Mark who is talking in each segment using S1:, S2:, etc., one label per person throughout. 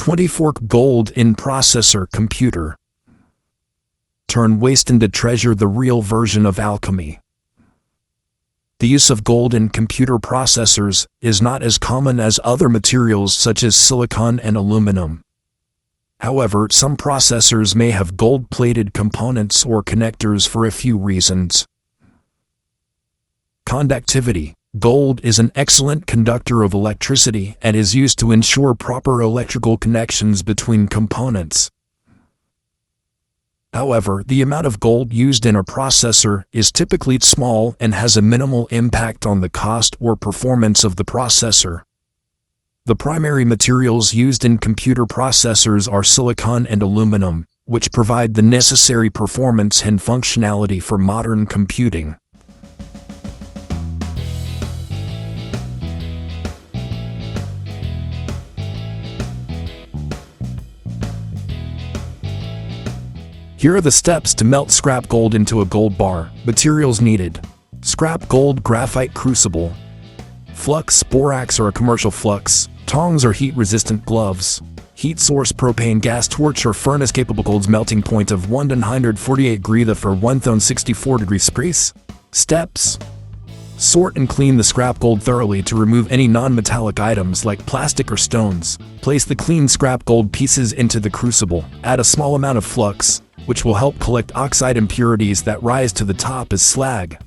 S1: 24K Gold in processor computer. Turn waste into treasure, the real version of alchemy. The use of gold in computer processors is not as common as other materials such as silicon and aluminum. However, some processors may have gold-plated components or connectors for a few reasons. Conductivity. Gold is an excellent conductor of electricity and is used to ensure proper electrical connections between components. However, the amount of gold used in a processor is typically small and has a minimal impact on the cost or performance of the processor. The primary materials used in computer processors are silicon and aluminum, which provide the necessary performance and functionality for modern computing. Here are the steps to melt scrap gold into a gold bar. Materials needed: scrap gold graphite crucible, flux borax or a commercial flux, tongs or heat-resistant gloves, heat source propane gas torch or furnace capable. Gold's melting point of 148 grida for 1064 degrees Celsius. Steps: sort and clean the scrap gold thoroughly to remove any non-metallic items like plastic or stones. Place the cleaned scrap gold pieces into the crucible. Add a small amount of flux, which will help collect oxide impurities that rise to the top as slag.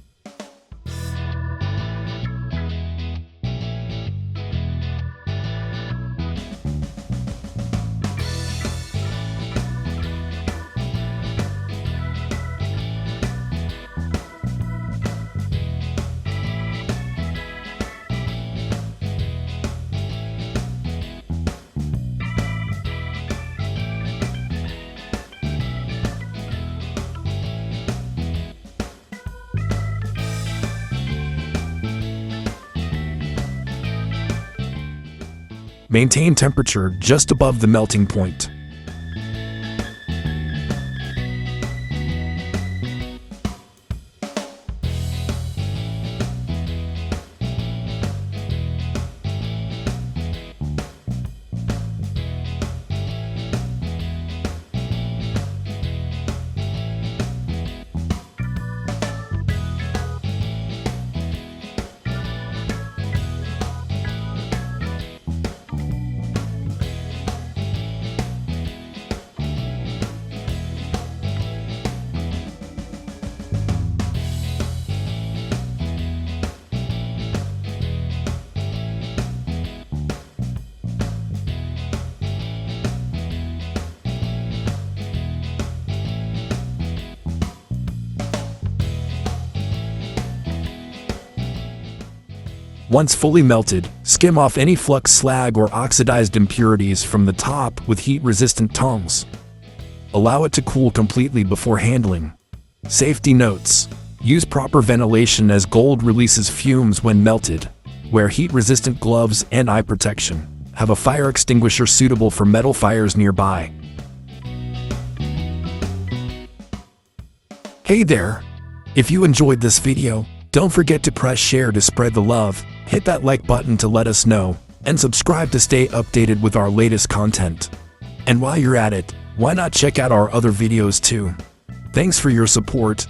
S1: Maintain temperature just above the melting point. Once fully melted, skim off any flux slag or oxidized impurities from the top with heat-resistant tongs. Allow it to cool completely before handling. Safety notes: use proper ventilation as gold releases fumes when melted. Wear heat-resistant gloves and eye protection. Have a fire extinguisher suitable for metal fires nearby. Hey there! If you enjoyed this video, don't forget to press share to spread the love, hit that like button to let us know, and subscribe to stay updated with our latest content. And while you're at it, why not check out our other videos too? Thanks for your support.